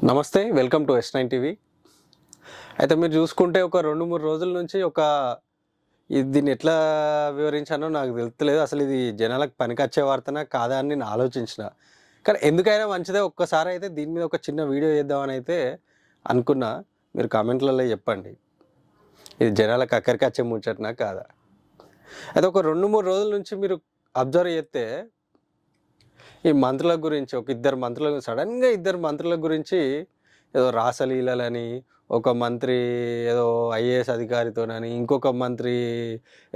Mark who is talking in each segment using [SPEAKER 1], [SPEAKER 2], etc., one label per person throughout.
[SPEAKER 1] నమస్తే, welcome to S9 TV. అయితే మీరు చూసుకుంటే ఒక 2-3 రోజుల నుంచి దీన్ని ఎట్లా వివరించానో నాకు తెలుస్తలేదు. అసలు ఇది జనాలకు పనికొచ్చే వార్తనా కాదా అని నేను ఆలోచించిన. కానీ ఎందుకైనా మంచిదే, ఒక్కసారి అయితే దీని మీద ఒక చిన్న వీడియో చేద్దామని అయితే అనుకున్నా. మీరు కామెంట్లలో చెప్పండి, ఇది జనాలకు అక్కడికొచ్చే ముచ్చటనా కాదా. అయితే ఒక 2-3 రోజుల నుంచి మీరు అబ్జర్వ్ చేస్తే ఈ మంత్రుల గురించి సడన్గా ఇద్దరు మంత్రుల గురించి ఏదో రాసలీలని, ఒక మంత్రి ఏదో ఐఏఎస్ అధికారితోనని, ఇంకొక మంత్రి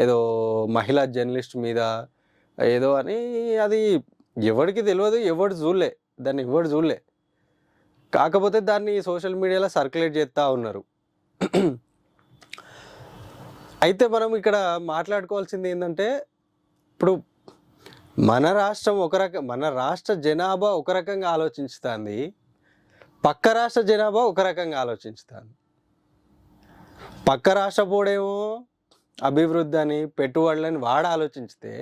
[SPEAKER 1] ఏదో మహిళా జర్నలిస్ట్ మీద ఏదో అని, అది ఎవరికి తెలియదు, దాన్ని ఎవడు చూడలే. కాకపోతే దాన్ని సోషల్ మీడియాలో సర్క్యులేట్ చేస్తూ ఉన్నారు. అయితే మనం ఇక్కడ మాట్లాడుకోవాల్సింది ఏంటంటే, ఇప్పుడు మన రాష్ట్ర జనాభా ఒక రకంగా ఆలోచించుతుంది, పక్క రాష్ట్ర జనాభా ఒక రకంగా ఆలోచించుతుంది. పక్క రాష్ట్రపోడేమో అభివృద్ధి అని, పెట్టుబడులని వాడు ఆలోచించితే,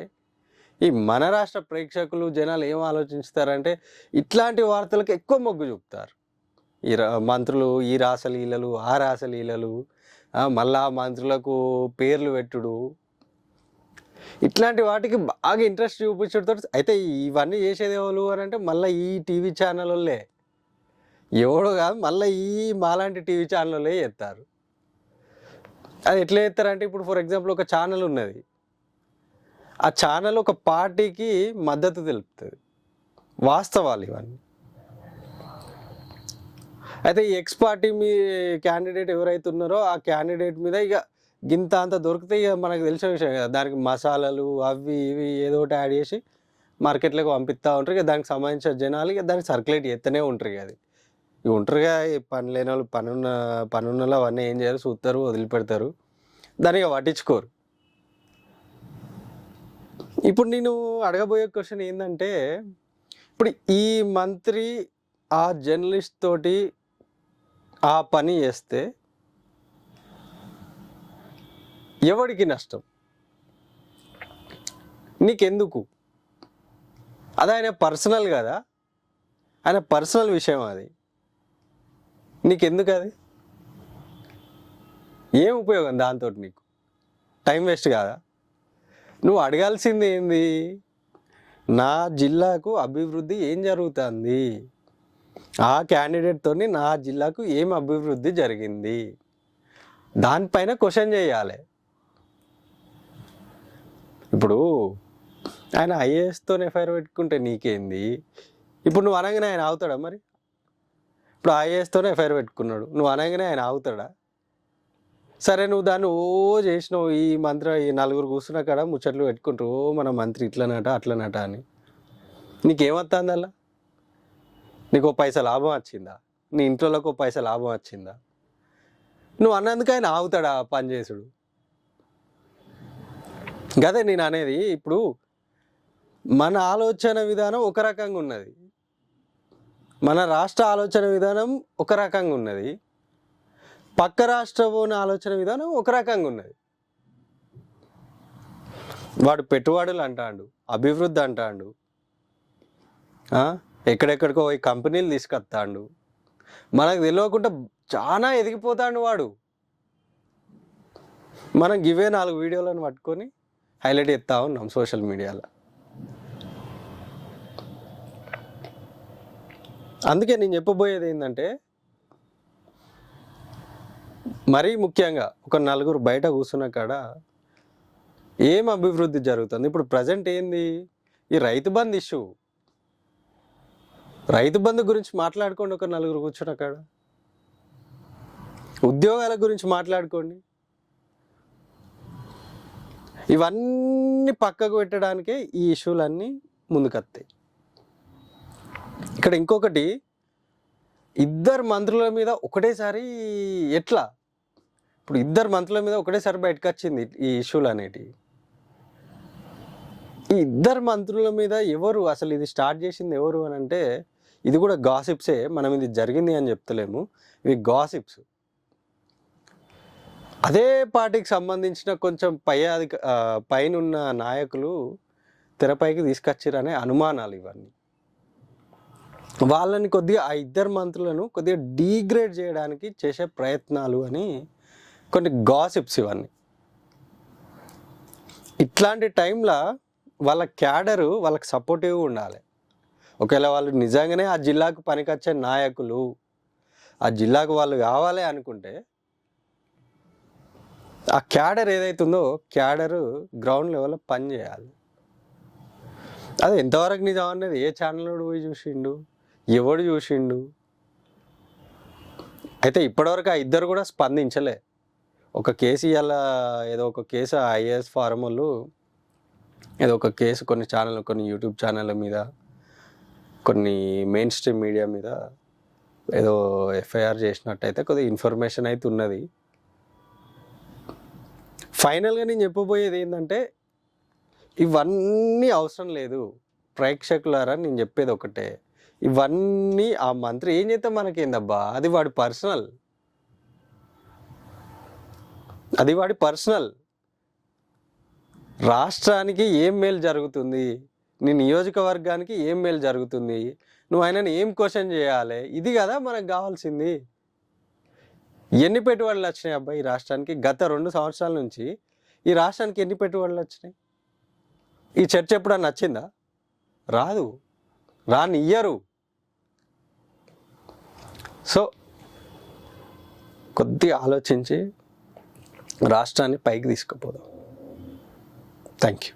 [SPEAKER 1] ఈ మన రాష్ట్ర ప్రేక్షకులు జనాలు ఏం ఆలోచించుతారంటే ఇట్లాంటి వార్తలకు ఎక్కువ మొగ్గు చూపుతారు. మంత్రులు ఈ రాసలీలలు, ఆ రాసలీలలు, మళ్ళా మంత్రులకు పేర్లు పెట్టుడు, ఇట్లాంటి వాటికి బాగా ఇంట్రెస్ట్ చూపించడంతో. అయితే ఇవన్నీ చేసేది ఎవరు అని అంటే మళ్ళీ ఈ టీవీ ఛానల్ వాళ్ళే, ఎవడో కాదు, మళ్ళీ మాలాంటి టీవీ ఛానల్ వాళ్ళే చేస్తారు. అది ఎట్లా చేస్తారంటే, ఇప్పుడు ఫర్ ఎగ్జాంపుల్ ఒక ఛానల్ ఉన్నది, ఆ ఛానల్ ఒక పార్టీకి మద్దతు తెలుపుతుంది, వాస్తవాలు ఇవన్నీ. అయితే ఈ ఎక్స్ పార్టీ మీ క్యాండిడేట్ ఎవరైతే ఉన్నారో ఆ క్యాండిడేట్ మీద ఇక గింత అంత దొరికితే ఇక మనకు తెలిసిన విషయం కదా, దానికి మసాలాలు అవి ఇవి ఏదో ఒకటి యాడ్ చేసి మార్కెట్లోకి పంపిస్తూ ఉంటారు. ఇక దానికి సంబంధించిన జనాలు ఇక దానికి సర్క్యులేట్ చేస్తూనే ఉంటారు. అది ఇవి ఉంటారుగా, పని లేని వాళ్ళు పనున్న అవన్నీ ఏం చేయాలి, చూస్తారు, వదిలిపెడతారు, దాన్ని ఇక పట్టించుకోరు. ఇప్పుడు నేను అడగబోయే క్వశ్చన్ ఏంటంటే, ఇప్పుడు ఈ మంత్రి ఆ జర్నలిస్ట్ తోటి ఆ పని చేస్తే ఎవడికి నష్టం, నీకెందుకు? అది ఆయన పర్సనల్ కదా, ఆయన పర్సనల్ విషయం, అది నీకెందుకు? అది ఏం ఉపయోగం దాంతో? నీకు టైం వేస్ట్ కాదా? నువ్వు అడగాల్సింది ఏంది, నా జిల్లాకు అభివృద్ధి ఏం జరుగుతుంది, ఆ క్యాండిడేట్తో నా జిల్లాకు ఏం అభివృద్ధి జరిగింది, దానిపైన క్వశ్చన్ చేయాలి. ఇప్పుడు ఆయన ఐఏఎస్తో ఎఫ్ఐఆర్ పెట్టుకుంటే నీకేంది? ఇప్పుడు నువ్వు అనగానే ఆయన ఆగుతాడా? మరి ఇప్పుడు ఐఏఎస్తోనే ఎఫ్ఐఆర్ పెట్టుకున్నాడు, నువ్వు అనగానే ఆయన ఆగుతాడా? సరే, నువ్వు దాన్ని చేసినావు, ఈ మంత్రి ఈ నలుగురు కూర్చున్నా కాడ ముచ్చట్లు పెట్టుకుంటారు, మన మంత్రి ఇట్లనట అట్లనట అని. నీకేమవుతుంది అలా? నీకు పైసా లాభం వచ్చిందా? నీ ఇంట్లోకి పైసా లాభం వచ్చిందా? నువ్వు అన్నందుకు ఆయన ఆగుతాడా పని చేసుడు? గదే నేను అనేది. ఇప్పుడు మన ఆలోచన విధానం ఒక రకంగా ఉన్నది, మన రాష్ట్ర ఆలోచన విధానం ఒక రకంగా ఉన్నది, పక్క రాష్ట్రం ఆలోచన విధానం ఒక రకంగా ఉన్నది. వాడు పెట్టుబడులు అంటాడు, అభివృద్ధి అంటాడు, ఎక్కడెక్కడికో పోయి కంపెనీలు తీసుకొస్తాడు, మనకు తెలియకుండా చాలా ఎదిగిపోతాడు వాడు. మనం ఇవే 4 వీడియోలను పట్టుకొని హైలైట్ చేస్తూ ఉన్నాం సోషల్ మీడియాలో. అందుకే నేను చెప్పబోయేది ఏంటంటే, మరీ ముఖ్యంగా ఒక నలుగురు బయట కూర్చున్న కాడ ఏం అభివృద్ధి జరుగుతుంది. ఇప్పుడు ప్రజెంట్ ఏంది, ఈ రైతు బంధు ఇష్యూ. రైతు బంధు గురించి మాట్లాడుకోండి ఒక నలుగురు కూర్చున్న కాడ, ఉద్యోగాల గురించి మాట్లాడుకోండి. ఇవన్నీ పక్కకు పెట్టడానికే ఈ ఇష్యూలన్నీ ముందుకొస్తాయి. ఇక్కడ ఇంకొకటి, ఇద్దరు మంత్రుల మీద ఒకటేసారి ఎట్లా, ఇప్పుడు ఇద్దరు మంత్రుల మీద ఒకటేసారి బయటకు వచ్చింది ఈ ఇష్యూలు అనేటివి. ఈ ఇద్దరు మంత్రుల మీద ఎవరు అసలు ఇది స్టార్ట్ చేసింది ఎవరు అని అంటే, ఇది కూడా గాసిప్సే, మనం ఇది జరిగింది అని చెప్తలేము, ఇవి గాసిప్స్. అదే పార్టీకి సంబంధించిన కొంచెం పైనున్న నాయకులు తెరపైకి తీసుకొచ్చారనే అనుమానాలు ఇవన్నీ. వాళ్ళని కొద్దిగా ఆ ఇద్దరు మంత్రులను కొద్దిగా డీగ్రేడ్ చేయడానికి చేసే ప్రయత్నాలు అని కొన్ని గాసిప్స్ ఇవన్నీ. ఇట్లాంటి టైంలో వాళ్ళ క్యాడరు వాళ్ళకి సపోర్టివ్గా ఉండాలి. ఒకవేళ వాళ్ళు నిజంగానే ఆ జిల్లాకు పనికొచ్చే నాయకులు, ఆ జిల్లాకు వాళ్ళు కావాలి అనుకుంటే ఆ క్యాడర్ ఏదైతుందో క్యాడరు గ్రౌండ్ లెవెల్లో పని చేయాలి. అది ఎంతవరకు నిజం అనేది ఏ ఛానల్ పోయి చూసిండు, ఎవడు చూసిండు? అయితే ఇప్పటివరకు ఆ ఇద్దరు కూడా స్పందించలే. ఒక కేసు ఇలా ఏదో ఒక కేసు ఐఏఎస్ ఫారం వాళ్ళు ఏదో ఒక కేసు కొన్ని ఛానల్, కొన్ని యూట్యూబ్ ఛానళ్ళ మీద, కొన్ని మెయిన్ స్ట్రీమ్ మీడియా మీద ఏదో ఎఫ్ఐఆర్ చేసినట్టయితే కొద్దిగా ఇన్ఫర్మేషన్ అయితే ఉన్నది. ఫైనల్గా నేను చెప్పబోయేది ఏంటంటే ఇవన్నీ అవసరం లేదు ప్రేక్షకులారా. నేను చెప్పేది ఒకటే, ఇవన్నీ ఆ మంత్రి ఏం చేస్తే మనకేందబ్బా, అది వాడి పర్సనల్, అది వాడి పర్సనల్. రాష్ట్రానికి ఏం మేలు జరుగుతుంది, నీ నియోజకవర్గానికి ఏం మేలు జరుగుతుంది, నువ్వు ఆయనని ఏం క్వశ్చన్ చేయాలి, ఇది కదా మనకు కావాల్సింది. ఎన్ని పెట్టుబడులు వచ్చినాయి అబ్బా ఈ రాష్ట్రానికి? గత 2 సంవత్సరాల నుంచి ఈ రాష్ట్రానికి ఎన్ని పెట్టుబడులు వచ్చినాయి? ఈ చర్చ ఎప్పుడన్నా నచ్చిందా? రాదు, రానియ్యరు. సో కొద్దిగా ఆలోచించి రాష్ట్రాన్ని పైకి తీసుకుపోదాం. Thank you.